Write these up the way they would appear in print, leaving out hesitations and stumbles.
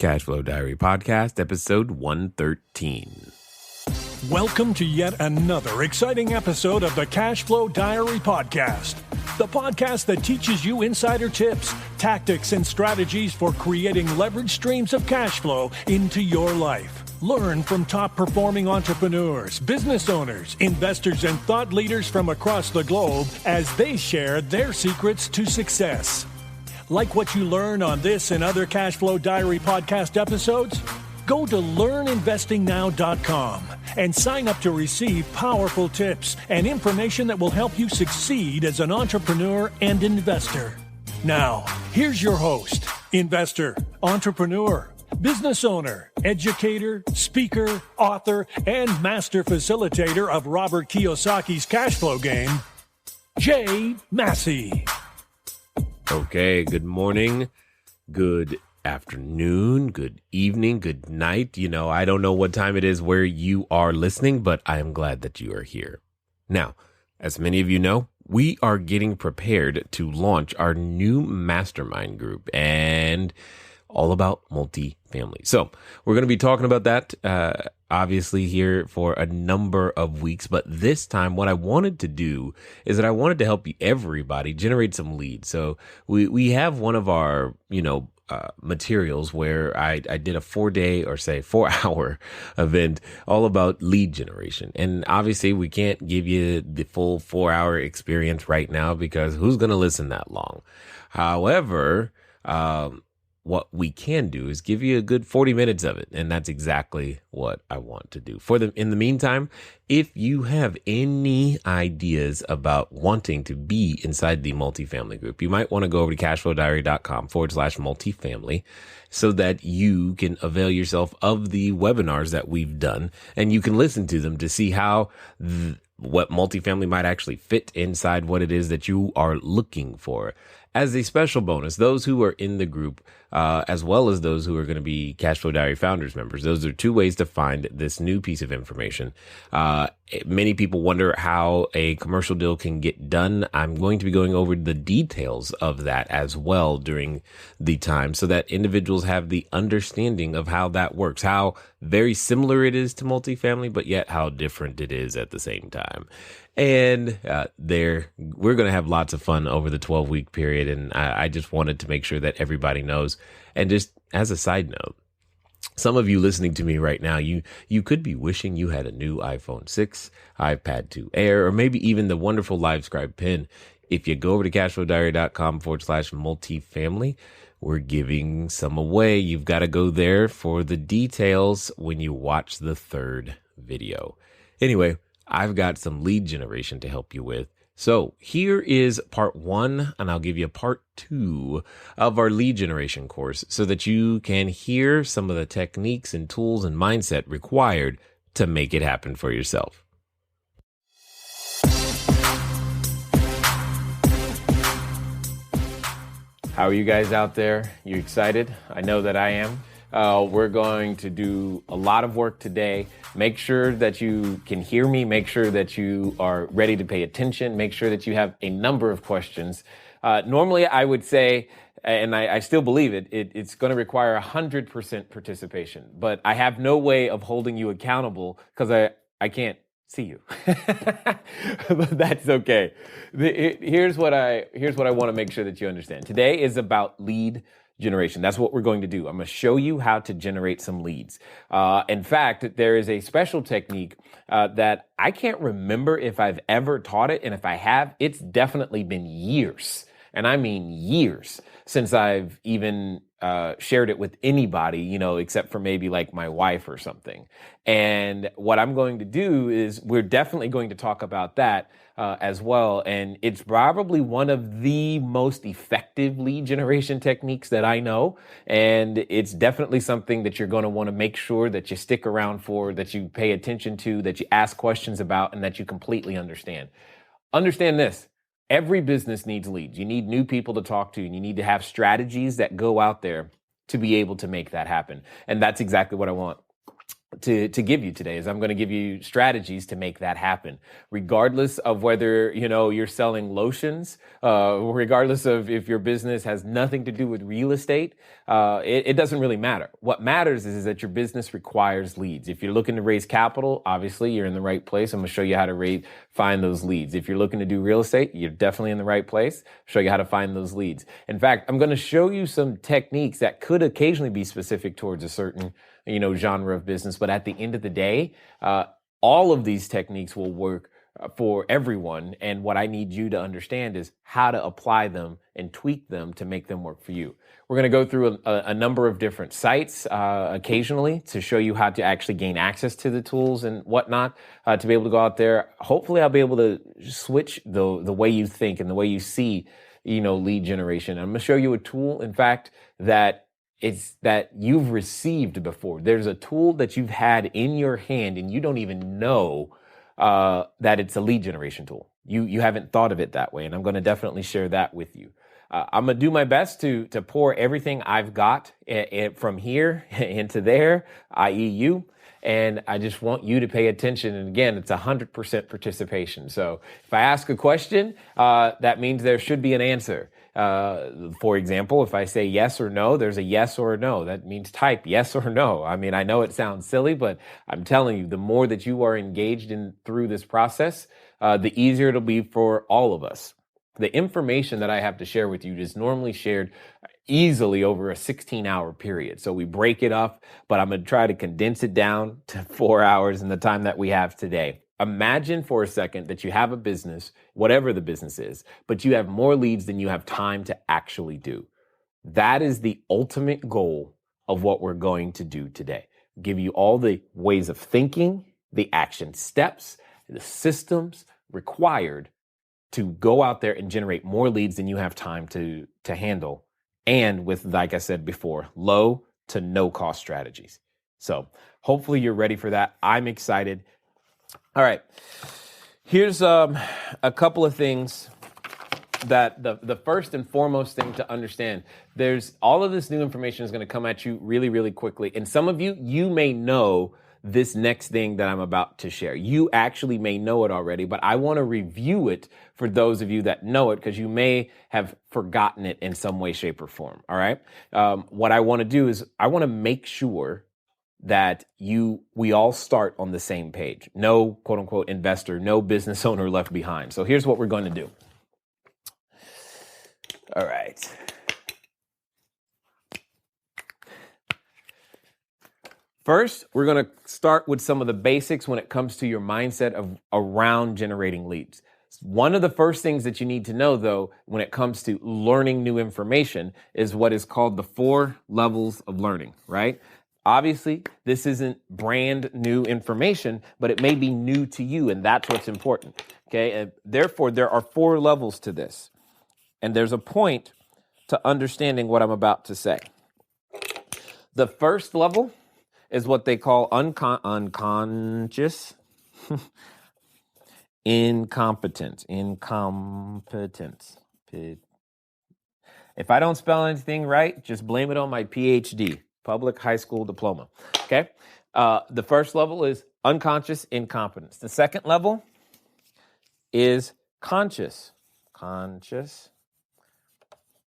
Cashflow Diary Podcast, episode 113. Welcome to yet another exciting episode of the Cashflow Diary Podcast, the podcast that teaches you insider tips, tactics, and strategies for creating leverage streams of cash flow into your life. Learn from top-performing entrepreneurs, business owners, investors, and thought leaders from across the globe as they share their secrets to success. Like what you learn on this and other Cashflow Diary podcast episodes? Go to learninvestingnow.com and sign up to receive powerful tips and information that will help you succeed as an entrepreneur and investor. Now, here's your host, investor, entrepreneur, business owner, educator, speaker, author, and master facilitator of Robert Kiyosaki's cash flow game, Jay Massey. Okay, good morning, good afternoon, good evening, good night. I don't know what time it is where you are listening, but I am glad that you are here. Now, as many of you know, we are getting prepared to launch our new mastermind group and all about multifamily. So we're going to be talking about that, obviously here for a number of weeks. But this time, what I wanted to do is that I wanted to help everybody generate some leads. So we have one of our, materials where I did a 4-hour event all about lead generation. And obviously we can't give you the full 4-hour experience right now because who's going to listen that long? However, what we can do is give you a good 40 minutes of it. And that's exactly what I want to do. In the meantime, if you have any ideas about wanting to be inside the multifamily group, you might want to go over to cashflowdiary.com/multifamily so that you can avail yourself of the webinars that we've done and you can listen to them to see how what multifamily might actually fit inside what it is that you are looking for. As a special bonus, those who are in the group, as well as those who are going to be Cashflow Diary Founders members, those are two ways to find this new piece of information. Many people wonder how a commercial deal can get done. I'm going to be going over the details of that as well during the time so that individuals have the understanding of how that works, how very similar it is to multifamily, but yet how different it is at the same time. And we're going to have lots of fun over the 12-week period. And I just wanted to make sure that everybody knows. And just as a side note, some of you listening to me right now, you could be wishing you had a new iPhone 6, iPad 2 Air, or maybe even the wonderful LiveScribe pen. If you go over to cashflowdiary.com/multifamily, we're giving some away. You've got to go there for the details when you watch the third video. Anyway, I've got some lead generation to help you with. So here is part 1, and I'll give you part 2 of our lead generation course so that you can hear some of the techniques and tools and mindset required to make it happen for yourself. How are you guys out there? You excited? I know that I am. We're going to do a lot of work today. Make sure that you can hear me. Make sure that you are ready to pay attention. Make sure that you have a number of questions. Normally, I would say, and I still believe it's going to require 100% participation. But I have no way of holding you accountable because I can't see you. But that's okay. Here's what I want to make sure that you understand. Today is about lead generation. That's what we're going to do. I'm going to show you how to generate some leads. In fact, there is a special technique that I can't remember if I've ever taught it. And if I have, it's definitely been years. And I mean years since I've even shared it with anybody, except for maybe like my wife or something. And what I'm going to do is we're definitely going to talk about that as well. And it's probably one of the most effective lead generation techniques that I know. And it's definitely something that you're going to want to make sure that you stick around for, that you pay attention to, that you ask questions about, and that you completely understand. Understand this. Every business needs leads. You need new people to talk to, and you need to have strategies that go out there to be able to make that happen. And that's exactly what I want. to give you today is I'm going to give you strategies to make that happen, regardless of whether, you're selling lotions, regardless of if your business has nothing to do with real estate. It doesn't really matter. What matters is that your business requires leads. If you're looking to raise capital, obviously you're in the right place. I'm going to show you how to find those leads. If you're looking to do real estate, you're definitely in the right place. Show you how to find those leads. In fact, I'm going to show you some techniques that could occasionally be specific towards a certain genre of business. But at the end of the day, all of these techniques will work for everyone. And what I need you to understand is how to apply them and tweak them to make them work for you. We're going to go through a number of different sites occasionally to show you how to actually gain access to the tools and whatnot to be able to go out there. Hopefully, I'll be able to switch the way you think and the way you see, lead generation. I'm going to show you a tool, in fact, that you've received before. There's a tool that you've had in your hand and you don't even know that it's a lead generation tool. You haven't thought of it that way, and I'm going to definitely share that with you. I'm going to do my best to pour everything I've got from here into there, i.e. you. And I just want you to pay attention. And again, it's 100% participation. So if I ask a question, that means there should be an answer. For example, if I say yes or no, there's a yes or a no. That means type yes or no. I mean, I know it sounds silly, but I'm telling you, the more that you are engaged through this process, the easier it'll be for all of us. The information that I have to share with you is normally shared easily over a 16-hour period. So we break it up, but I'm going to try to condense it down to 4 hours in the time that we have today. Imagine for a second that you have a business, whatever the business is, but you have more leads than you have time to actually do. That is the ultimate goal of what we're going to do today. Give you all the ways of thinking, the action steps, the systems required to go out there and generate more leads than you have time to handle. And with, like I said before, low to no cost strategies. So hopefully you're ready for that. I'm excited. All right. Here's a couple of things that the first and foremost thing to understand. There's all of this new information is going to come at you really, really quickly. And some of you may know this next thing that I'm about to share. You actually may know it already, but I want to review it for those of you that know it because you may have forgotten it in some way, shape, or form. All right. What I want to do is I want to make sure that we all start on the same page. No quote unquote investor, no business owner left behind. So here's what we're going to do. All right. First, we're going to start with some of the basics when it comes to your mindset around generating leads. One of the first things that you need to know, though, when it comes to learning new information is what is called the 4 levels of learning, right? Obviously, this isn't brand new information, but it may be new to you, and that's what's important, okay? And therefore, there are 4 levels to this, and there's a point to understanding what I'm about to say. The first level is what they call unconscious incompetence. If I don't spell anything right, just blame it on my PhD, public high school diploma. Okay. The first level is unconscious incompetence. The second level is conscious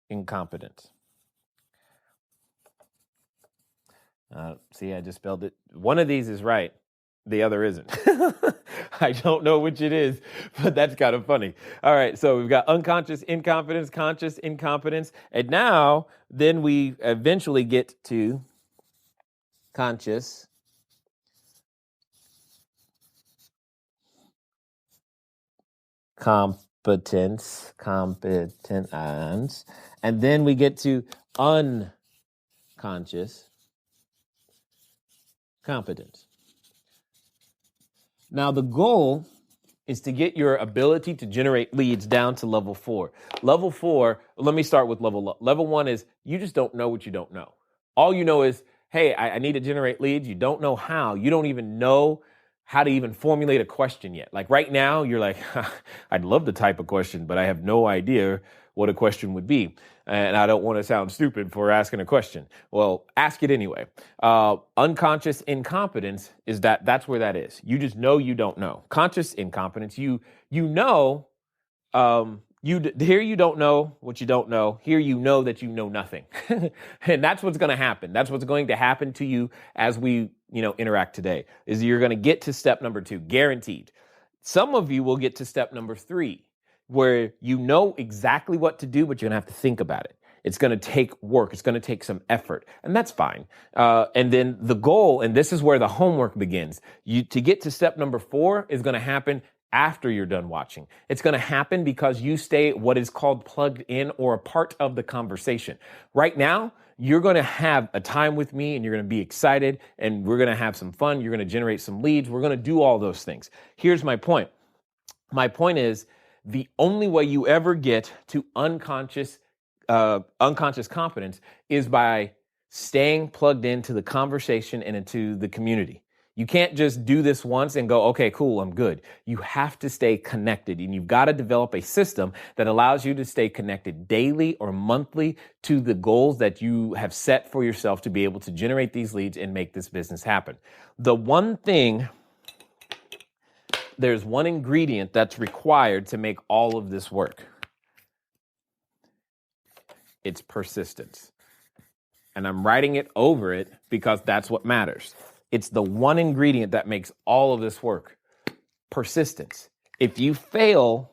incompetence. See, I just spelled it. One of these is right. The other isn't. I don't know which it is, but that's kind of funny. All right. So we've got unconscious incompetence, conscious incompetence. And now then we eventually get to conscious competence, and then we get to unconscious competence. Now, the goal is to get your ability to generate leads down to level 4. Level 4, let me start with level 1 is you just don't know what you don't know. All you know is, hey, I need to generate leads. You don't know how. You don't even know how to even formulate a question yet. Like right now, you're like, I'd love to type a question, but I have no idea what a question would be. And I don't want to sound stupid for asking a question. Well, ask it anyway. Unconscious incompetence is that's where that is. You just know you don't know. Conscious incompetence, you know, here you don't know what you don't know. Here you know that you know nothing. And that's what's going to happen. That's what's going to happen to you as we, interact today, is you're going to get to step number 2, guaranteed. Some of you will get to step number 3, where you know exactly what to do, but you're going to have to think about it. It's going to take work. It's going to take some effort, and that's fine. And then the goal, and this is where the homework begins, to get to step number 4 is going to happen after you're done watching. It's going to happen because you stay what is called plugged in or a part of the conversation. Right now, you're going to have a time with me and you're going to be excited and we're going to have some fun. You're going to generate some leads. We're going to do all those things. Here's my point. My point is the only way you ever get to unconscious competence is by staying plugged into the conversation and into the community. You can't just do this once and go, okay, cool, I'm good. You have to stay connected, and you've got to develop a system that allows you to stay connected daily or monthly to the goals that you have set for yourself to be able to generate these leads and make this business happen. There's one ingredient that's required to make all of this work. It's persistence. And I'm writing it over it because that's what matters. It's the one ingredient that makes all of this work. Persistence. If you fail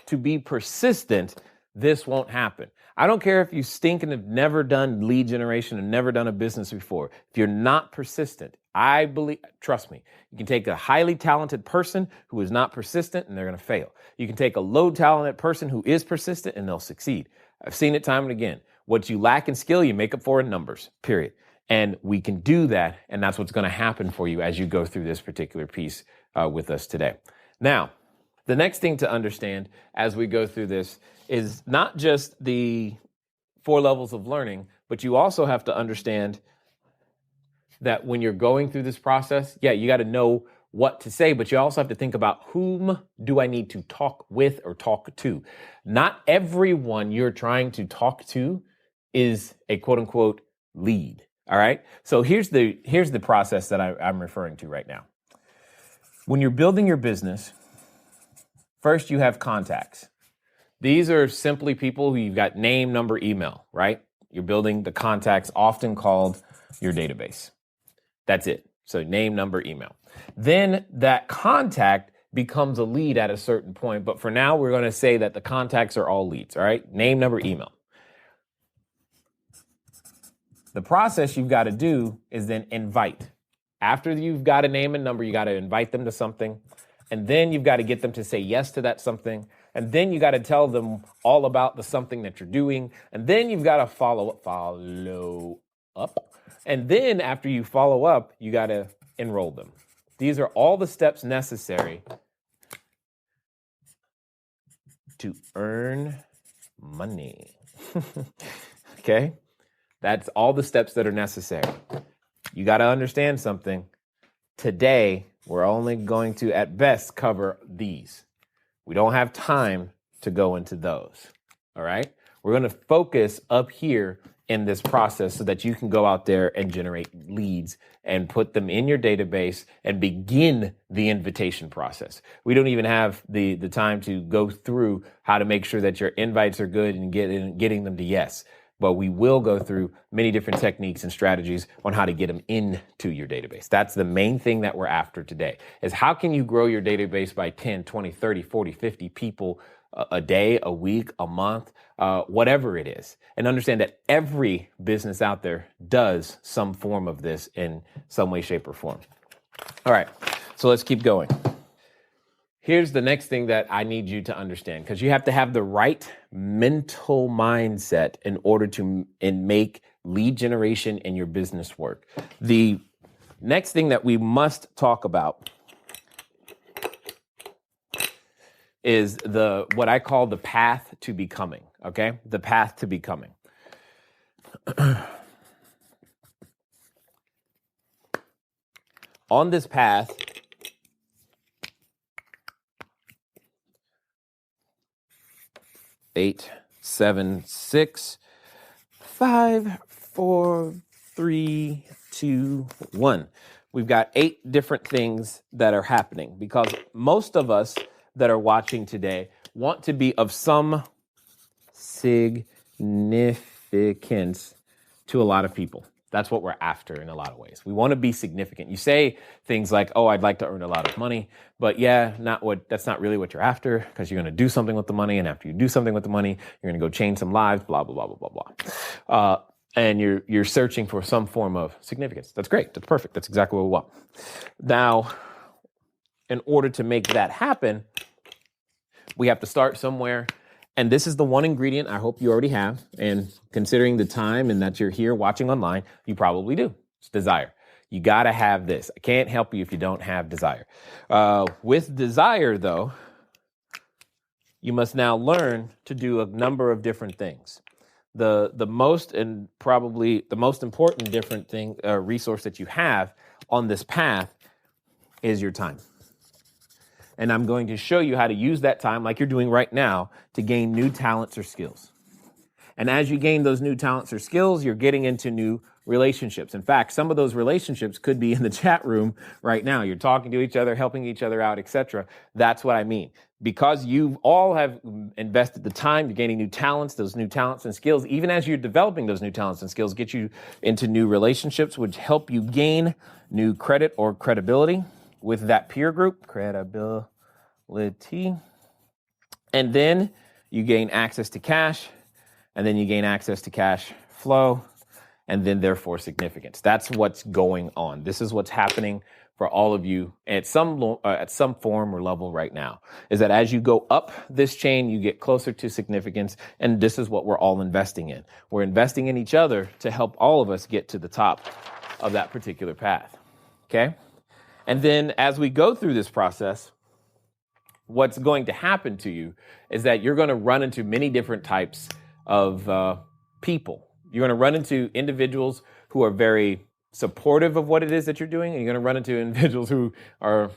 to be persistent, this won't happen. I don't care if you stink and have never done lead generation and never done a business before. If you're not persistent, trust me, you can take a highly talented person who is not persistent and they're going to fail. You can take a low talented person who is persistent and they'll succeed. I've seen it time and again. What you lack in skill, you make up for in numbers, period. And we can do that, and that's what's going to happen for you as you go through this particular piece with us today. Now, the next thing to understand as we go through this is not just the 4 levels of learning, but you also have to understand that when you're going through this process, you got to know what to say, but you also have to think about whom do I need to talk with or talk to. Not everyone you're trying to talk to is a quote unquote lead. All right. So here's the process that I'm referring to right now. When you're building your business, first you have contacts. These are simply people who you've got name, number, email, right? You're building the contacts, often called your database. That's it. So name, number, email. Then that contact becomes a lead at a certain point. But for now, we're going to say that the contacts are all leads. All right. Name, number, email. The process you've got to do is then invite. After you've got a name and number, you got to invite them to something. And then you've got to get them to say yes to that something. And then you got to tell them all about the something that you're doing. And then you've got to follow up. And then after you follow up, you got to enroll them. These are all the steps necessary to earn money. Okay? That's all the steps that are necessary. You got to understand something. Today, we're only going to, at best, cover these. We don't have time to go into those. All right? We're going to focus up here in this process so that you can go out there and generate leads and put them in your database and begin the invitation process. We don't even have the time to go through how to make sure that your invites are good and getting them to yes. But we will go through many different techniques and strategies on how to get them into your database. That's the main thing that we're after today, is how can you grow your database by 10, 20, 30, 40, 50 people a day, a week, a month, whatever it is. And understand that every business out there does some form of this in some way, shape, or form. All right, so let's keep going. Here's the next thing that I need you to understand, because you have to have the right mental mindset in order to make lead generation in your business work. The next thing that we must talk about is what I call the path to becoming, okay? The path to becoming. On this path, eight, seven, six. 5, 4, 3, 2, 1. We've got 8 different things that are happening because most of us that are watching today want to be of some significance to a lot of people. That's what we're after in a lot of ways. We want to be significant. You say things like, oh, I'd like to earn a lot of money, but that's not really what you're after, because you're going to do something with the money. And after you do something with the money, you're going to go change some lives, blah, blah, blah, blah, blah, blah. And you're searching for some form of significance. That's great. That's perfect. That's exactly what we want. Now, in order to make that happen, we have to start somewhere. And this is the one ingredient I hope you already have. And considering the time and that you're here watching online, you probably do. It's desire. You got to have this. I can't help you if you don't have desire. With desire, though, you must now learn to do a number of different things. The most and probably the most important different thing, resource that you have on this path is your time. And I'm going to show you how to use that time, like you're doing right now, to gain new talents or skills. And as you gain those new talents or skills, you're getting into new relationships. In fact, some of those relationships could be in the chat room right now. You're talking to each other, helping each other out, etc. That's what I mean. Because you all have invested the time, you're gaining new talents, those new talents and skills, even as you're developing those new talents and skills, get you into new relationships, which help you gain new credit or credibility with that peer group, credibility. And then you gain access to cash, and then you gain access to cash flow, and then therefore significance. That's what's going on. This is what's happening for all of you at some form or level right now, is that as you go up this chain, you get closer to significance. And this is what we're all investing in. We're investing in each other to help all of us get to the top of that particular path. Okay. And then as we go through this process, what's going to happen to you is that you're going to run into many different types of people. You're going to run into individuals who are very supportive of what it is that you're doing, and you're going to run into individuals who are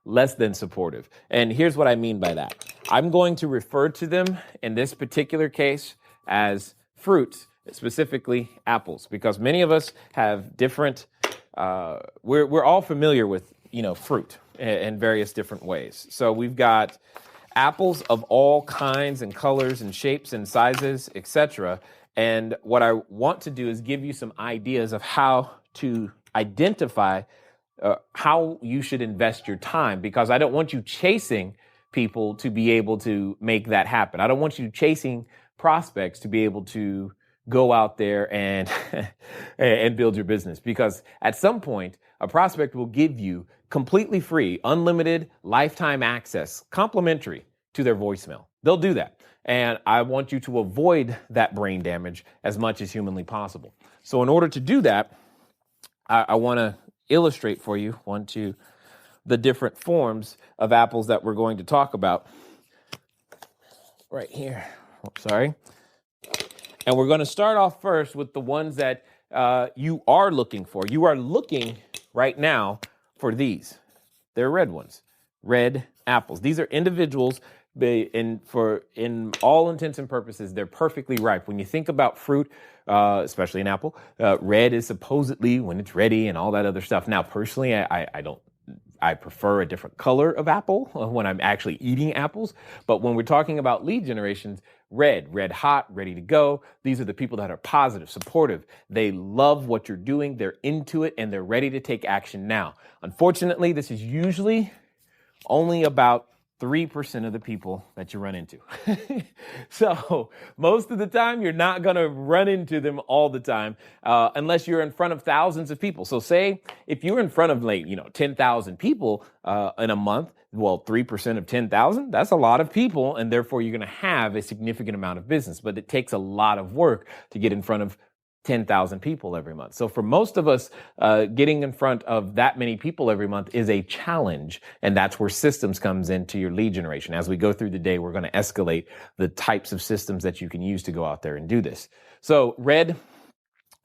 less than supportive. And here's what I mean by that. I'm going to refer to them in this particular case as fruits, specifically apples, because many of us have different we're all familiar with, fruit in various different ways. So we've got apples of all kinds and colors and shapes and sizes, etc. And what I want to do is give you some ideas of how to identify how you should invest your time, because I don't want you chasing people to be able to make that happen. I don't want you chasing prospects to be able to go out there and and build your business, because at some point a prospect will give you completely free, unlimited, lifetime access, complimentary to their voicemail. They'll do that. And I want you to avoid that brain damage as much as humanly possible. So in order to do that, I want to illustrate for you the different forms of apples that we're going to talk about right here. Sorry. And we're going to start off first with the ones that you are looking for. You are looking right now for these. They're red ones, red apples. These are individuals, in all intents and purposes, they're perfectly ripe. When you think about fruit, especially an apple, red is supposedly when it's ready and all that other stuff. Now, personally, I prefer a different color of apple when I'm actually eating apples. But when we're talking about lead generations, red hot, ready to go. These are the people that are positive, supportive. They love what you're doing. They're into it and they're ready to take action now. Unfortunately, this is usually only about 3% of the people that you run into. So most of the time, you're not going to run into them all the time unless you're in front of thousands of people. So say if you're in front of 10,000 people in a month, well, 3% of 10,000, that's a lot of people. And therefore, you're going to have a significant amount of business. But it takes a lot of work to get in front of 10,000 people every month. So for most of us, getting in front of that many people every month is a challenge. And that's where systems comes into your lead generation. As we go through the day, we're going to escalate the types of systems that you can use to go out there and do this. So red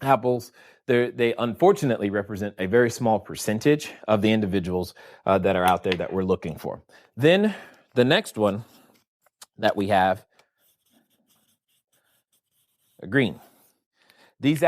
apples, they unfortunately represent a very small percentage of the individuals that are out there that we're looking for. Then the next one that we have, green. These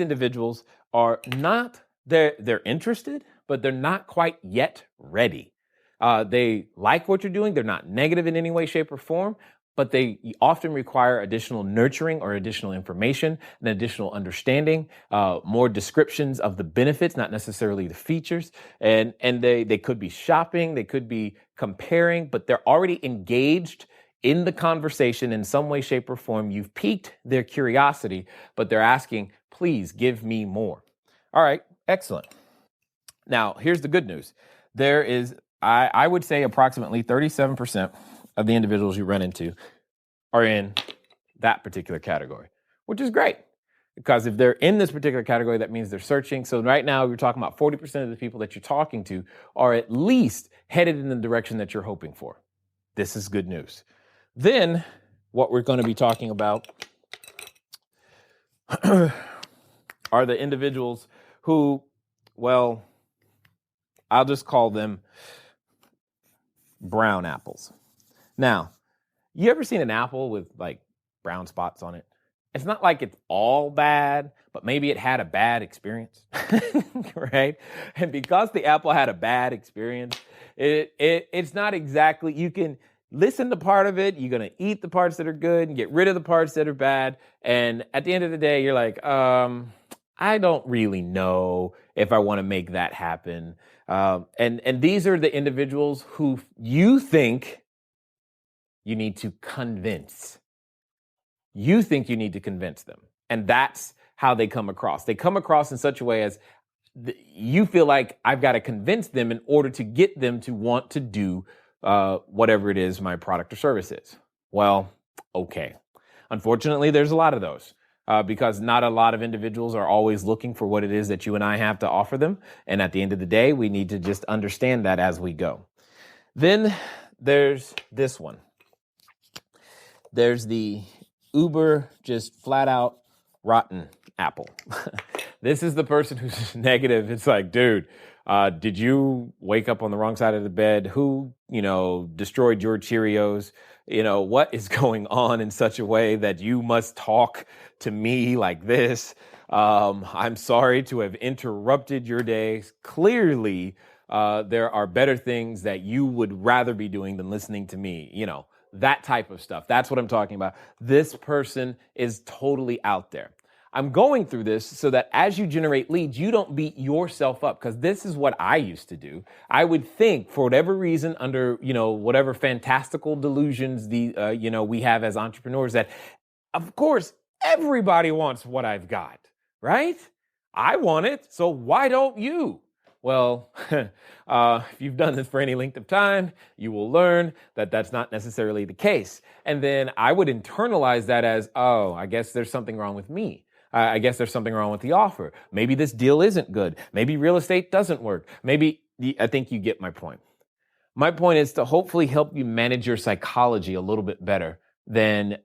individuals are not, they're interested, but they're not quite yet ready. They like what you're doing. They're not negative in any way, shape, or form, but they often require additional nurturing or additional information and additional understanding, more descriptions of the benefits, not necessarily the features. And they could be shopping, they could be comparing, but they're already engaged in the conversation in some way, shape, or form. You've piqued their curiosity, but they're asking, please give me more. All right, excellent. Now, here's the good news. There is, I would say, approximately 37% of the individuals you run into are in that particular category, which is great. Because if they're in this particular category, that means they're searching. So right now, we're talking about 40% of the people that you're talking to are at least headed in the direction that you're hoping for. This is good news. Then, what we're going to be talking about are the individuals who, well, I'll just call them brown apples. Now, you ever seen an apple with like brown spots on it? It's not like it's all bad, but maybe it had a bad experience, right? And because the apple had a bad experience, it's not exactly, you can listen to part of it, you're going to eat the parts that are good and get rid of the parts that are bad. And at the end of the day, you're like, I don't really know if I want to make that happen. And these are the individuals who you think you need to convince. You think you need to convince them. And that's how they come across. They come across in such a way as you feel like I've got to convince them in order to get them to want to do whatever it is my product or service is. Well, okay. Unfortunately, there's a lot of those. Because not a lot of individuals are always looking for what it is that you and I have to offer them. And at the end of the day, we need to just understand that as we go. Then there's this one. There's the uber, just flat out rotten apple. This is the person who's negative. It's like, dude, did you wake up on the wrong side of the bed? Who, destroyed your Cheerios? What is going on in such a way that you must talk to me like this? I'm sorry to have interrupted your day. Clearly, there are better things that you would rather be doing than listening to me, that type of stuff. That's what I'm talking about. This person is totally out there. I'm going through this so that as you generate leads, you don't beat yourself up, because this is what I used to do. I would think, for whatever reason, under, whatever fantastical delusions we have as entrepreneurs, that of course everybody wants what I've got, right? I want it, so why don't you? Well, if you've done this for any length of time, you will learn that that's not necessarily the case. And then I would internalize that as, oh, I guess there's something wrong with me. I guess there's something wrong with the offer. Maybe this deal isn't good. Maybe real estate doesn't work. I think you get my point. My point is to hopefully help you manage your psychology a little bit better than,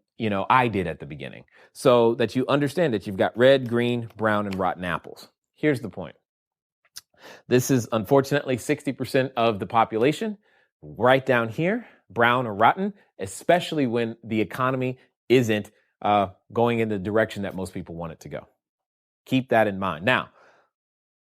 I did at the beginning, so that you understand that you've got red, green, brown, and rotten apples. Here's the point. This is unfortunately 60% of the population right down here, brown or rotten, especially when the economy isn't going in the direction that most people want it to go. Keep that in mind. Now,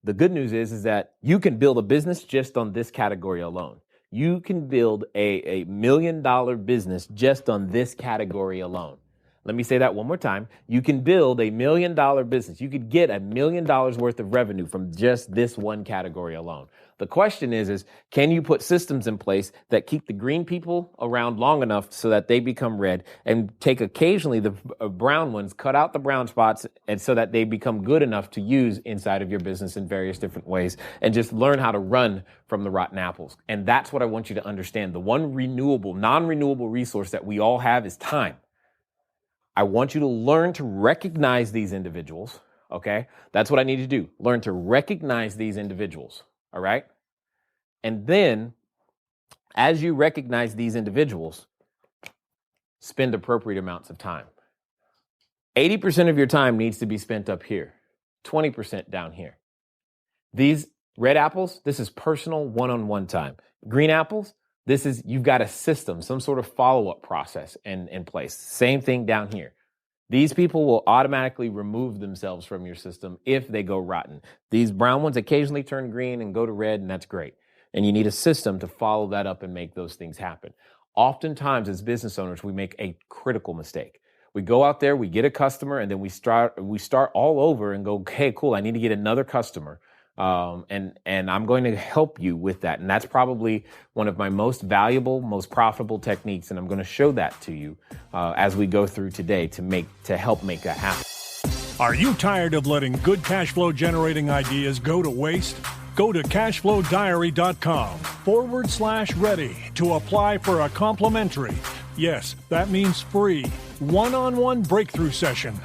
the good news is that you can build a business just on this category alone. You can build a $1 million business just on this category alone. Let me say that one more time. You can build a $1 million business. You could get $1 million worth of revenue from just this one category alone. The question is can you put systems in place that keep the green people around long enough so that they become red, and take occasionally the brown ones, cut out the brown spots, and so that they become good enough to use inside of your business in various different ways, and just learn how to run from the rotten apples. And that's what I want you to understand. The one non-renewable resource that we all have is time. I want you to learn to recognize these individuals, okay? That's what I need to do. Learn to recognize these individuals, all right? And then, as you recognize these individuals, spend appropriate amounts of time. 80% of your time needs to be spent up here, 20% down here. These red apples, this is personal one-on-one time. Green apples, this is, you've got a system, some sort of follow-up process in place. Same thing down here. These people will automatically remove themselves from your system if they go rotten. These brown ones occasionally turn green and go to red, and that's great. And you need a system to follow that up and make those things happen. Oftentimes, as business owners, we make a critical mistake. We go out there, we get a customer, and then we start all over and go, hey, cool, I need to get another customer. And I'm going to help you with that. And that's probably one of my most valuable, most profitable techniques. And I'm going to show that to you as we go through today to help make that happen. Are you tired of letting good cash flow generating ideas go to waste? Go to cashflowdiary.com/ready to apply for a complimentary, yes, that means free, one-on-one breakthrough session.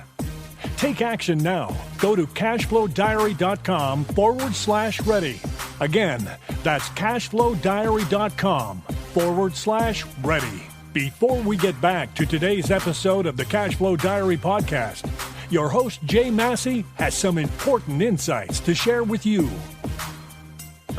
Take action now. Go to cashflowdiary.com/ready. Again, that's cashflowdiary.com/ready. Before we get back to today's episode of the Cashflow Diary podcast, your host, Jay Massey, has some important insights to share with you.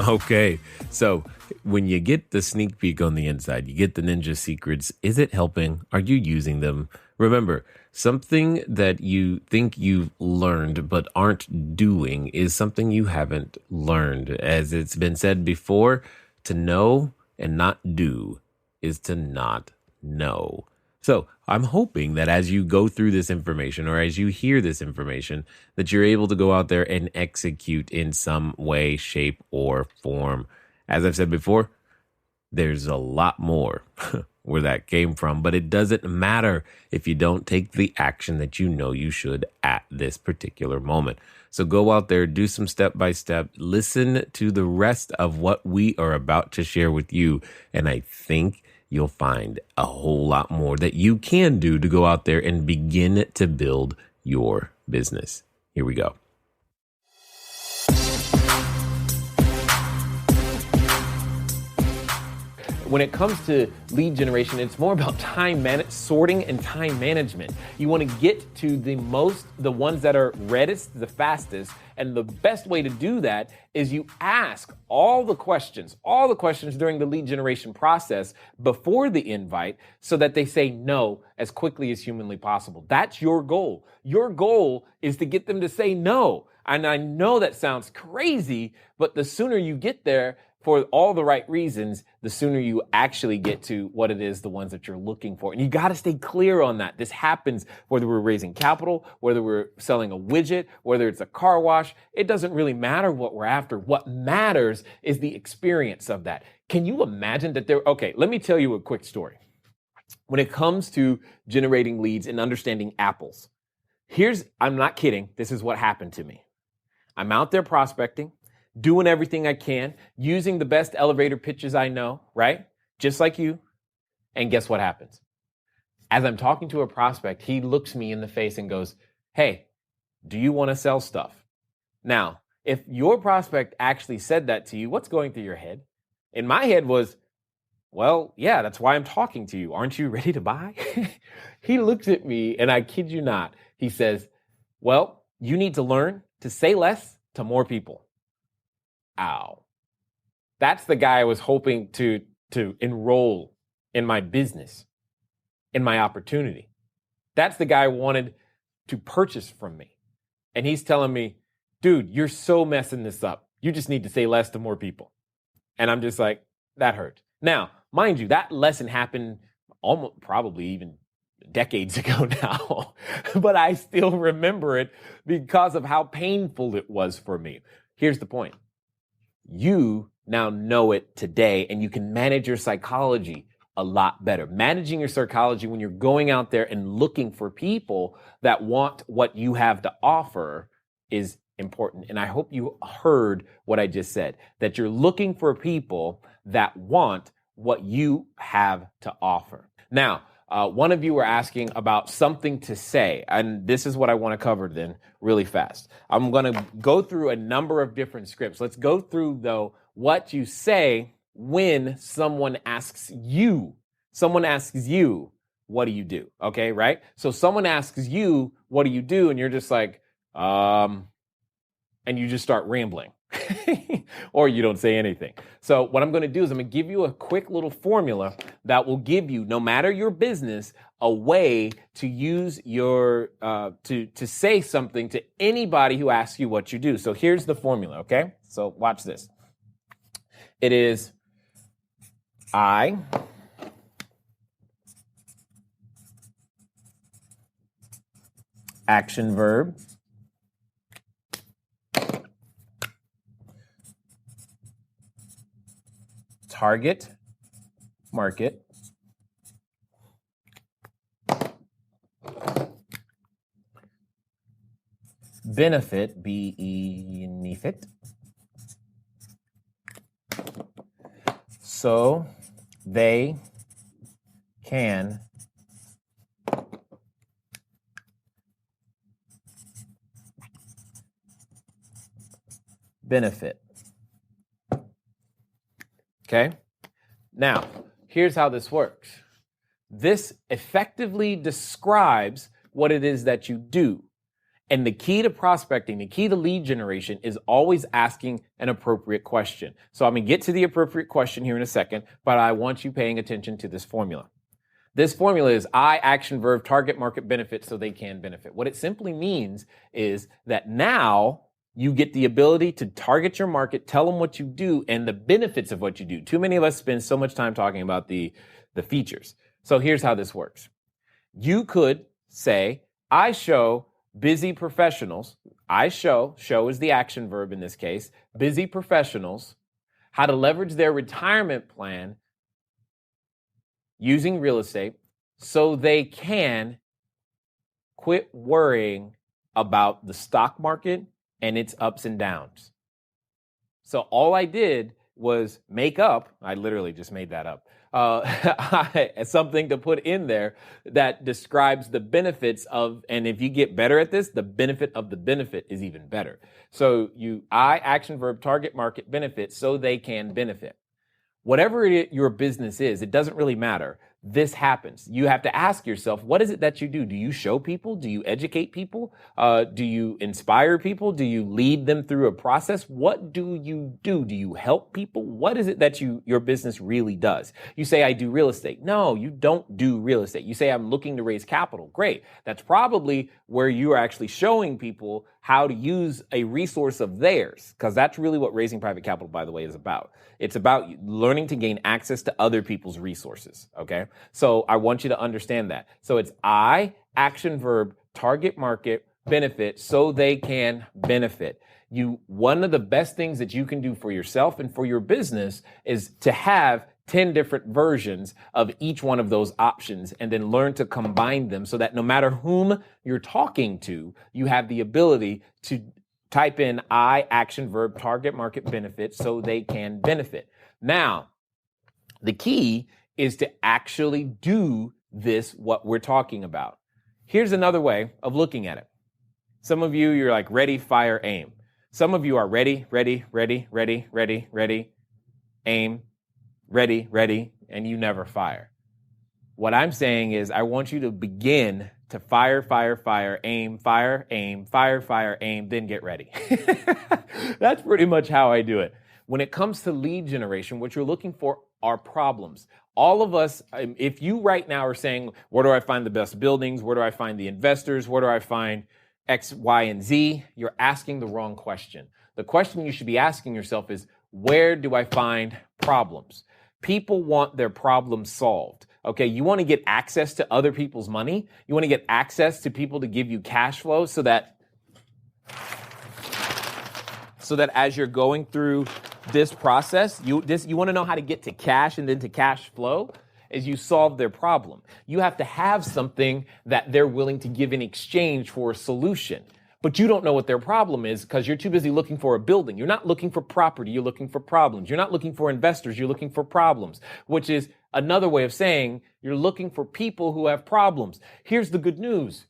Okay, so when you get the sneak peek on the inside, you get the ninja secrets. Is it helping? Are you using them? Remember, something that you think you've learned but aren't doing is something you haven't learned. As it's been said before, to know and not do is to not know. So I'm hoping that as you go through this information or as you hear this information, that you're able to go out there and execute in some way, shape, or form. As I've said before, there's a lot more where that came from, but it doesn't matter if you don't take the action that you know you should at this particular moment. So go out there, do some step-by-step, listen to the rest of what we are about to share with you, and I think you'll find a whole lot more that you can do to go out there and begin to build your business. Here we go. When it comes to lead generation, it's more about sorting and time management. You want to get to the ones that are reddest, the fastest, and the best way to do that is you ask all the questions during the lead generation process before the invite so that they say no as quickly as humanly possible. That's your goal. Your goal is to get them to say no. And I know that sounds crazy, but the sooner you get there, for all the right reasons, the sooner you actually get to what it is, the ones that you're looking for. And you got to stay clear on that. This happens whether we're raising capital, whether we're selling a widget, whether it's a car wash. It doesn't really matter what we're after. What matters is the experience of that. Can you imagine that okay, let me tell you a quick story. When it comes to generating leads and understanding apples, I'm not kidding. This is what happened to me. I'm out there prospecting, doing everything I can, using the best elevator pitches I know, right? Just like you. And guess what happens? As I'm talking to a prospect, he looks me in the face and goes, hey, do you want to sell stuff? Now, if your prospect actually said that to you, what's going through your head? In my head was, well, yeah, that's why I'm talking to you. Aren't you ready to buy? He looks at me and I kid you not. He says, well, you need to learn to say less to more people. Ow. That's the guy I was hoping to enroll in my business, in my opportunity. That's the guy I wanted to purchase from me. And he's telling me, dude, you're so messing this up. You just need to say less to more people. And I'm just like, that hurt. Now, mind you, that lesson happened almost probably even decades ago now, but I still remember it because of how painful it was for me. Here's the point. You now know it today, and you can manage your psychology a lot better. Managing your psychology when you're going out there and looking for people that want what you have to offer is important. And I hope you heard what I just said, that you're looking for people that want what you have to offer. Now, one of you were asking about something to say, and this is what I want to cover then really fast. I'm going to go through a number of different scripts. Let's go through, though, what you say when someone asks you. Someone asks you, what do you do? Okay, right? So someone asks you, what do you do? And you're just like, and you just start rambling. or you don't say anything. So what I'm going to do is I'm going to give you a quick little formula that will give you, no matter your business, a way to use your, to say something to anybody who asks you what you do. So here's the formula, okay? So watch this. It is I action verb target market benefit benefit so they can benefit. Okay? Now, here's how this works. This effectively describes what it is that you do. And the key to prospecting, the key to lead generation is always asking an appropriate question. So I'm going to get to the appropriate question here in a second, but I want you paying attention to this formula. This formula is I action verb target market benefit so they can benefit. What it simply means is that now you get the ability to target your market, tell them what you do and the benefits of what you do. Too many of us spend so much time talking about the features. So here's how this works. You could say, I show busy professionals, show is the action verb in this case, busy professionals, how to leverage their retirement plan using real estate so they can quit worrying about the stock market and its ups and downs. So all I did was make up, I literally just made that up, something to put in there that describes the benefits of, and if you get better at this, the benefit of the benefit is even better. So I action verb target market benefit so they can benefit. Whatever your business is, it doesn't really matter. This happens. You have to ask yourself, what is it that you do? Do you show people? Do you educate people? Do you inspire people? Do you lead them through a process? What do you do? Do you help people? What is it that your business really does? You say, I do real estate. No, you don't do real estate. You say, I'm looking to raise capital. Great. That's probably where you are actually showing people how to use a resource of theirs, because that's really what raising private capital, by the way, is about. It's about learning to gain access to other people's resources, okay? So I want you to understand that. So it's I, action verb, target market, benefit, so they can benefit. One of the best things that you can do for yourself and for your business is to have 10 different versions of each one of those options and then learn to combine them so that no matter whom you're talking to, you have the ability to type in I, action verb, target market benefit so they can benefit. Now, the key is to actually do this, what we're talking about. Here's another way of looking at it. Some of you, you're like ready, fire, aim. Some of you are ready, aim, ready, and you never fire. What I'm saying is I want you to begin to fire, aim, fire, aim, then get ready. That's pretty much how I do it. When it comes to lead generation, what you're looking for are problems. All of us, if you right now are saying, where do I find the best buildings? Where do I find the investors? Where do I find X, Y, and Z? You're asking the wrong question. The question you should be asking yourself is, where do I find problems? People want their problems solved. Okay, you want to get access to other people's money. You want to get access to people to give you cash flow so that as you're going through this process, you want to know how to get to cash and then to cash flow as you solve their problem. You have to have something that they're willing to give in exchange for a solution. But you don't know what their problem is because you're too busy looking for a building. You're not looking for property. You're looking for problems. You're not looking for investors. You're looking for problems, which is another way of saying you're looking for people who have problems. Here's the good news.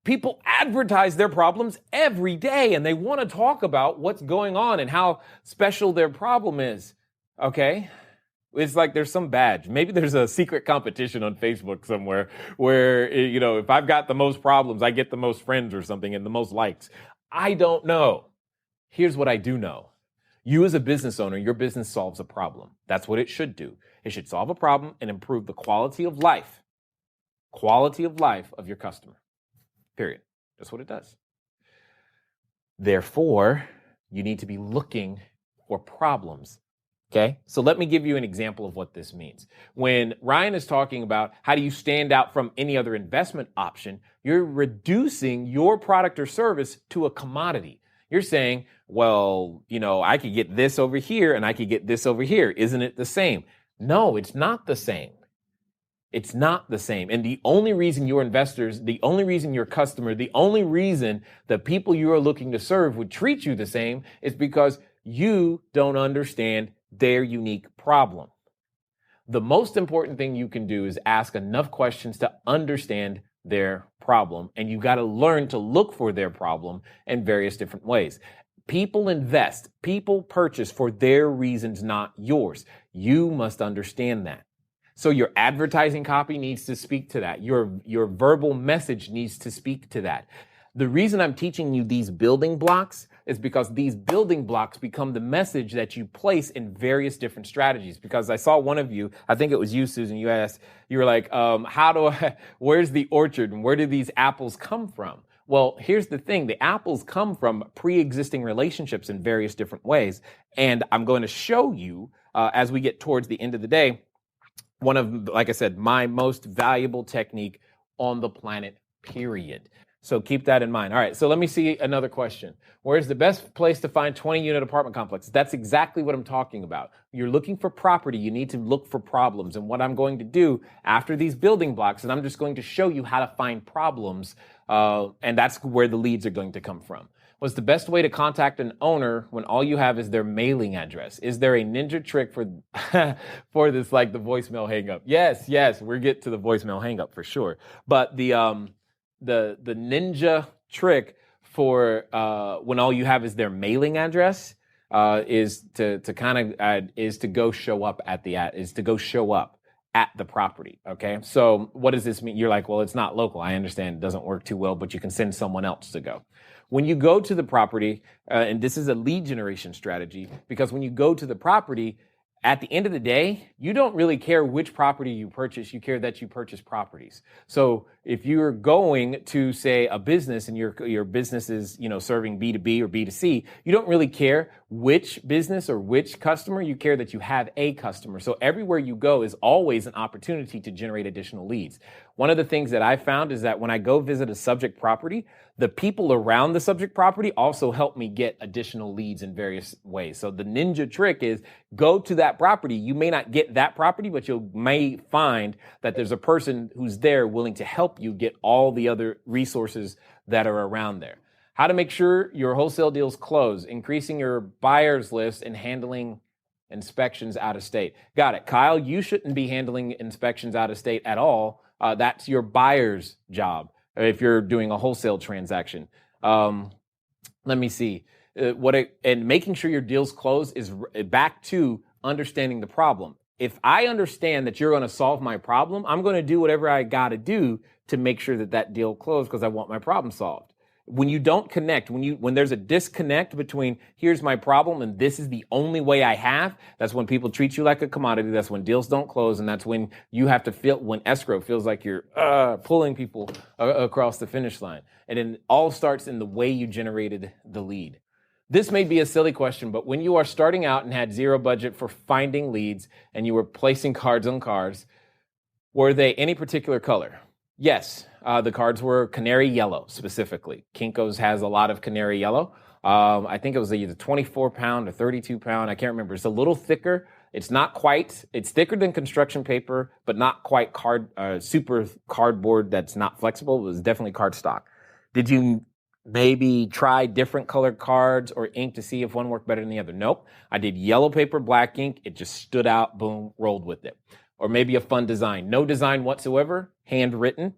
People advertise their problems every day and they want to talk about what's going on and how special their problem is. Okay? It's like there's some badge. Maybe there's a secret competition on Facebook somewhere where, if I've got the most problems, I get the most friends or something and the most likes. I don't know. Here's what I do know. You as a business owner, your business solves a problem. That's what it should do. It should solve a problem and improve the quality of life of your customer. Period. That's what it does. Therefore, you need to be looking for problems. Okay, so let me give you an example of what this means. When Ryan is talking about how do you stand out from any other investment option, you're reducing your product or service to a commodity. You're saying, well, I could get this over here and I could get this over here. Isn't it the same? No, it's not the same. It's not the same. And the only reason your investors, the only reason your customer, the only reason the people you are looking to serve would treat you the same is because you don't understand their unique problem. The most important thing you can do is ask enough questions to understand their problem. And you got to learn to look for their problem in various different ways. People invest, people purchase for their reasons, not yours. You must understand that. So your advertising copy needs to speak to that. Your verbal message needs to speak to that. The reason I'm teaching you these building blocks is because these building blocks become the message that you place in various different strategies. Because I saw one of you, I think it was you, Susan, you asked, you were like, where's the orchard and where do these apples come from? Well, here's the thing. The apples come from pre-existing relationships in various different ways. And I'm going to show you as we get towards the end of the day, one of, like I said, my most valuable technique on the planet, period. So keep that in mind. All right, so let me see another question. Where's the best place to find 20-unit apartment complexes? That's exactly what I'm talking about. You're looking for property. You need to look for problems. And what I'm going to do after these building blocks is I'm just going to show you how to find problems, and that's where the leads are going to come from. What's the best way to contact an owner when all you have is their mailing address? Is there a ninja trick for for this, like the voicemail hang up? Yes, we'll get to the voicemail hang up for sure. But the ninja trick for when all you have is their mailing address is to go show up at the property. Okay, so what does this mean? You're like, well, it's not local. I understand it doesn't work too well, but you can send someone else to go. When you go to the property, and this is a lead generation strategy, because when you go to the property, at the end of the day, you don't really care which property you purchase. You care that you purchase properties. So if you're going to, say, a business and your business is, serving B2B or B2C, you don't really care which business or which customer. You care that you have a customer. So everywhere you go is always an opportunity to generate additional leads. One of the things that I found is that when I go visit a subject property, the people around the subject property also help me get additional leads in various ways. So the ninja trick is go to that property. You may not get that property, but you may find that there's a person who's there willing to help you get all the other resources that are around there. How to make sure your wholesale deals close, increasing your buyers list and handling inspections out of state. Got it. Kyle, you shouldn't be handling inspections out of state at all. That's your buyer's job if you're doing a wholesale transaction. Let me see. And making sure your deals close is back to understanding the problem. If I understand that you're going to solve my problem, I'm going to do whatever I got to do to make sure that deal closed because I want my problem solved. When you don't connect, when there's a disconnect between here's my problem and this is the only way I have, that's when people treat you like a commodity. That's when deals don't close, and that's when you have to when escrow feels like you're pulling people across the finish line. And it all starts in the way you generated the lead. This may be a silly question, but when you are starting out and had zero budget for finding leads and you were placing cards on cars, were they any particular color? Yes, the cards were canary yellow specifically. Kinko's has a lot of canary yellow. I think it was either 24 pound or 32 pound. I can't remember. It's a little thicker. It's thicker than construction paper, but not quite super cardboard that's not flexible. It was definitely cardstock. Did you maybe try different colored cards or ink to see if one worked better than the other? Nope. I did yellow paper, black ink. It just stood out, boom, rolled with it. Or maybe a fun design. No design whatsoever, handwritten.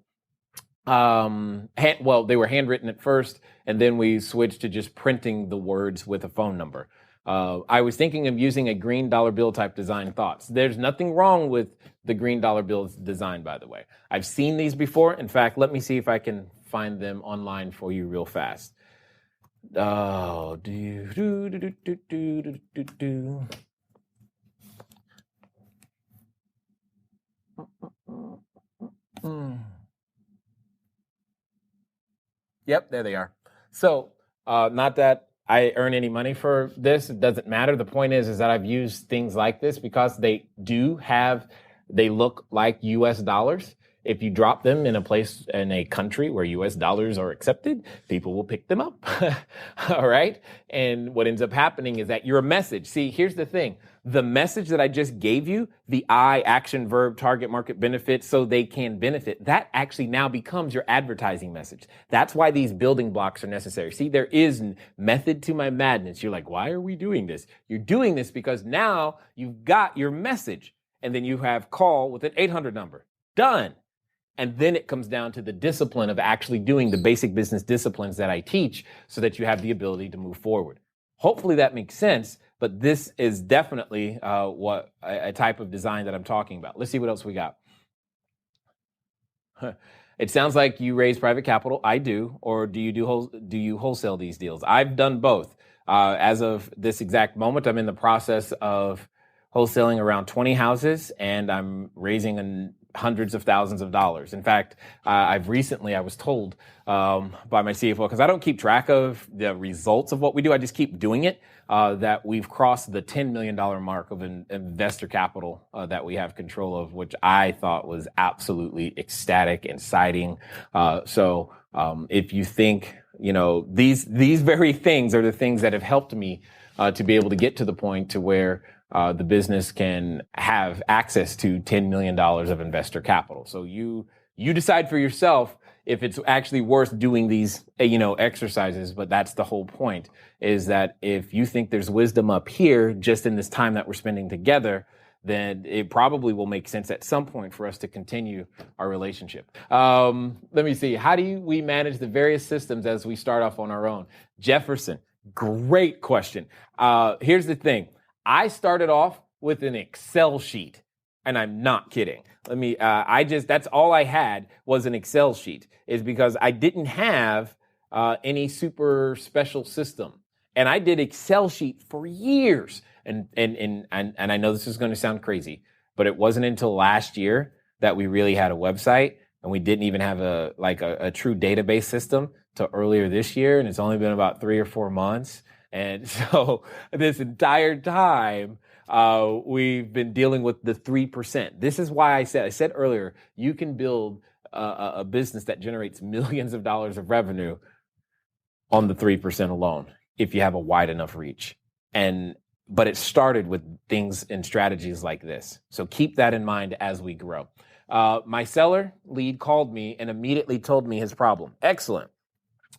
They were handwritten at first, and then we switched to just printing the words with a phone number. I was thinking of using a green dollar bill type design. Thoughts? There's nothing wrong with the green dollar bill design, by the way. I've seen these before. In fact, let me see if I can find them online for you real fast. Oh, do. Mm. Yep, there they are. So, not that I earn any money for this, it doesn't matter. The point is that I've used things like this because they look like US dollars. If you drop them in a place in a country where US dollars are accepted, people will pick them up. All right. And what ends up happening is that you're a message. See, here's the thing. The message that I just gave you, the I, action, verb, target market, benefit, so they can benefit, that actually now becomes your advertising message. That's why these building blocks are necessary. See, there is method to my madness. You're like, why are we doing this? You're doing this because now you've got your message, and then you have call with an 800 number. Done. And then it comes down to the discipline of actually doing the basic business disciplines that I teach so that you have the ability to move forward. Hopefully that makes sense, but this is definitely what a type of design that I'm talking about. Let's see what else we got. It sounds like you raise private capital. I do. Or do you wholesale these deals? I've done both. As of this exact moment, I'm in the process of wholesaling around 20 houses, and I'm raising hundreds of thousands of dollars. In fact, I was told by my CFO, because I don't keep track of the results of what we do, I just keep doing it, that we've crossed the $10 million mark of investor capital that we have control of, which I thought was absolutely ecstatic and exciting. So if you think, these very things are the things that have helped me to be able to get to the point to where the business can have access to $10 million of investor capital. So you decide for yourself if it's actually worth doing these, exercises. But that's the whole point, is that if you think there's wisdom up here, just in this time that we're spending together, then it probably will make sense at some point for us to continue our relationship. Let me see. How do we manage the various systems as we start off on our own? Jefferson, great question. Here's the thing. I started off with an Excel sheet, and I'm not kidding. That's all I had was an Excel sheet, is because I didn't have any super special system. And I did Excel sheet for years. And I know this is going to sound crazy, but it wasn't until last year that we really had a website, and we didn't even have a true database system till earlier this year. And it's only been about 3 or 4 months. And so this entire time, we've been dealing with the 3%. This is why I said earlier, you can build a business that generates millions of dollars of revenue on the 3% alone, if you have a wide enough reach. But it started with things and strategies like this. So keep that in mind as we grow. My seller lead called me and immediately told me his problem. Excellent.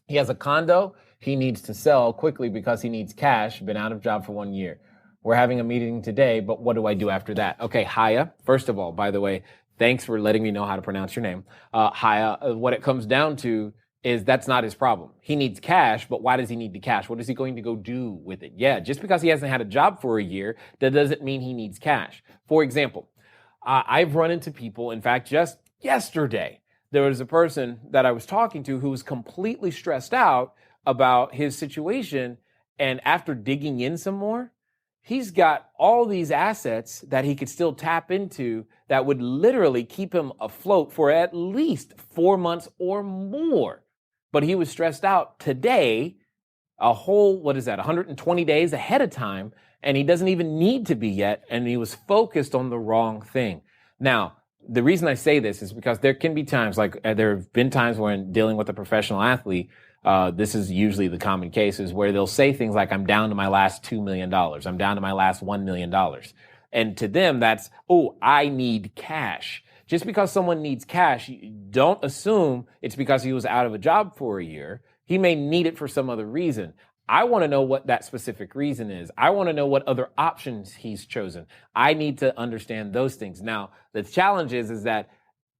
He has a condo he needs to sell quickly because he needs cash, been out of job for 1 year. We're having a meeting today, but what do I do after that? Okay, Haya, first of all, by the way, thanks for letting me know how to pronounce your name. Haya, what it comes down to is that's not his problem. He needs cash, but why does he need the cash? What is he going to go do with it? Yeah, just because he hasn't had a job for a year, that doesn't mean he needs cash. For example, I've run into people, in fact, just yesterday, there was a person that I was talking to who was completely stressed out about his situation. And after digging in some more, he's got all these assets that he could still tap into that would literally keep him afloat for at least 4 months or more. But he was stressed out today, a whole, 120 days ahead of time, and he doesn't even need to be yet, and he was focused on the wrong thing. Now, the reason I say this is because there can be times, like there have been times when dealing with a professional athlete, this is usually the common cases where they'll say things like, I'm down to my last $2 million. I'm down to my last $1 million. And to them, that's, oh, I need cash. Just because someone needs cash, don't assume it's because he was out of a job for a year. He may need it for some other reason. I want to know what that specific reason is. I want to know what other options he's chosen. I need to understand those things. Now, the challenge is that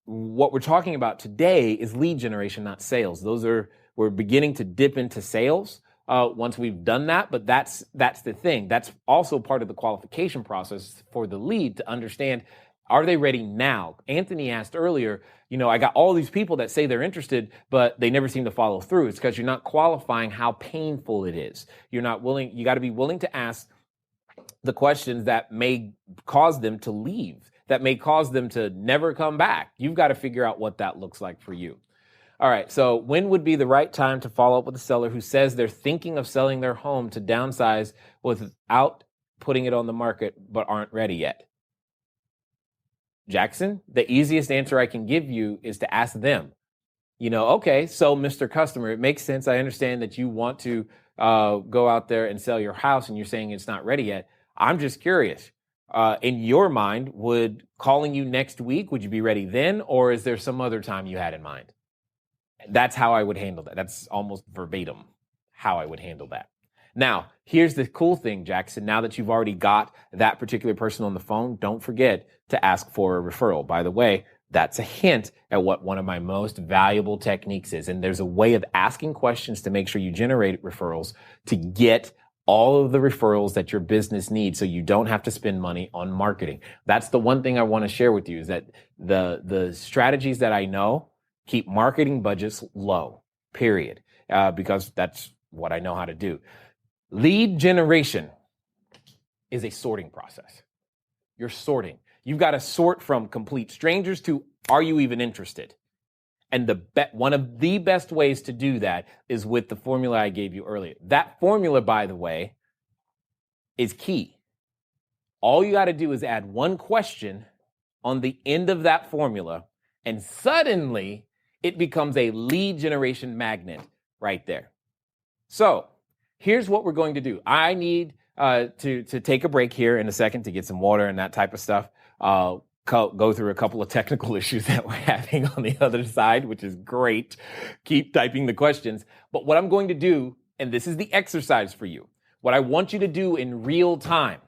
what we're talking about today is lead generation, not sales. We're beginning to dip into sales once we've done that, but that's the thing. That's also part of the qualification process for the lead to understand Are they ready now? Anthony asked earlier, I got all these people that say they're interested, but they never seem to follow through. It's because you're not qualifying how painful it is. You're not willing. You got to be willing to ask the questions that may cause them to leave, that may cause them to never come back. You've got to figure out what that looks like for you. All right, so when would be the right time to follow up with a seller who says they're thinking of selling their home to downsize without putting it on the market but aren't ready yet? Jackson, the easiest answer I can give you is to ask them. Okay, so Mr. Customer, it makes sense. I understand that you want to go out there and sell your house and you're saying it's not ready yet. I'm just curious. In your mind, would calling you next week, would you be ready then? Or is there some other time you had in mind? That's how I would handle that. That's almost verbatim how I would handle that. Now, here's the cool thing, Jackson. Now that you've already got that particular person on the phone, don't forget to ask for a referral. By the way, that's a hint at what one of my most valuable techniques is. And there's a way of asking questions to make sure you generate referrals to get all of the referrals that your business needs so you don't have to spend money on marketing. That's the one thing I want to share with you is that the strategies that I know keep marketing budgets low, period, because that's what I know how to do. Lead generation is a sorting process. You're sorting. You've got to sort from complete strangers to are you even interested? And one of the best ways to do that is with the formula I gave you earlier. That formula, by the way, is key. All you got to do is add one question on the end of that formula, and suddenly it becomes a lead generation magnet right there. So here's what we're going to do. I need to take a break here in a second to get some water and that type of stuff. Go through a couple of technical issues that we're having on the other side, which is great. Keep typing the questions. But what I'm going to do, and this is the exercise for you, what I want you to do in real time,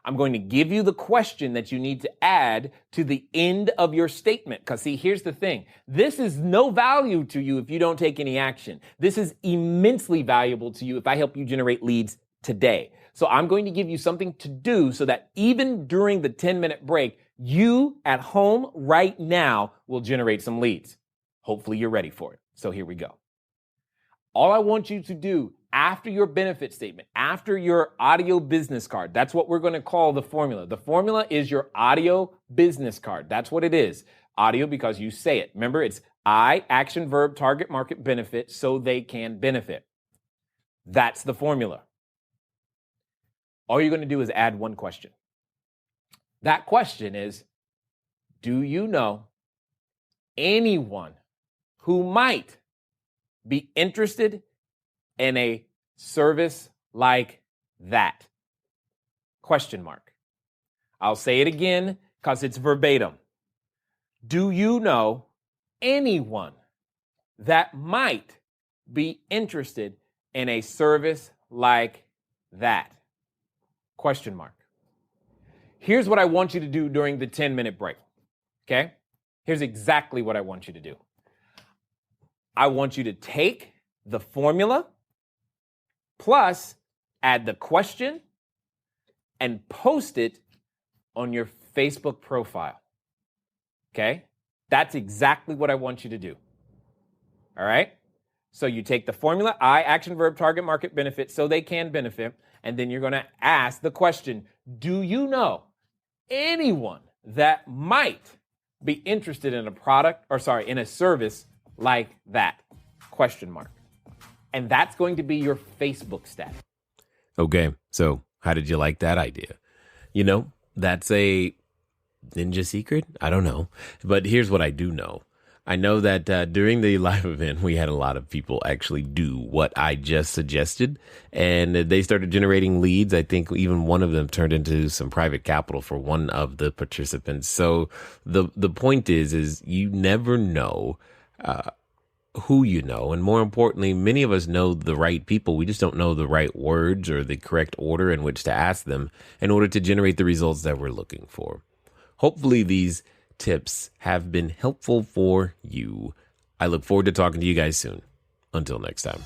I'm going to give you the question that you need to add to the end of your statement. Because see, here's the thing. This is no value to you if you don't take any action. This is immensely valuable to you if I help you generate leads today. So I'm going to give you something to do so that even during the 10-minute break, you at home right now will generate some leads. Hopefully you're ready for it. So here we go. All I want you to do after your benefit statement, after your audio business card, that's what we're going to call the formula. The formula is your audio business card. That's what it is. Audio because you say it. Remember, it's I, action, verb, target, market, benefit, so they can benefit. That's the formula. All you're going to do is add one question. That question is, do you know anyone who might be interested in a service like that? Question mark. I'll say it again because it's verbatim. Do you know anyone that might be interested in a service like that? Question mark. Here's what I want you to do during the 10-minute break. Okay? Here's exactly what I want you to do. I want you to take the formula plus add the question and post it on your Facebook profile. Okay? That's exactly what I want you to do. All right? So you take the formula, I, action, verb, target, market, benefit, so they can benefit, and then you're going to ask the question, do you know anyone that might be interested in a product, in a service like that? Question mark. And that's going to be your Facebook stat. Okay, so how did you like that idea? That's a ninja secret? I don't know. But here's what I do know. I know that during the live event, we had a lot of people actually do what I just suggested, and they started generating leads. I think even one of them turned into some private capital for one of the participants. So the point is you never know who you know. And more importantly, many of us know the right people. We just don't know the right words or the correct order in which to ask them in order to generate the results that we're looking for. Hopefully these tips have been helpful for you. I look forward to talking to you guys soon. Until next time.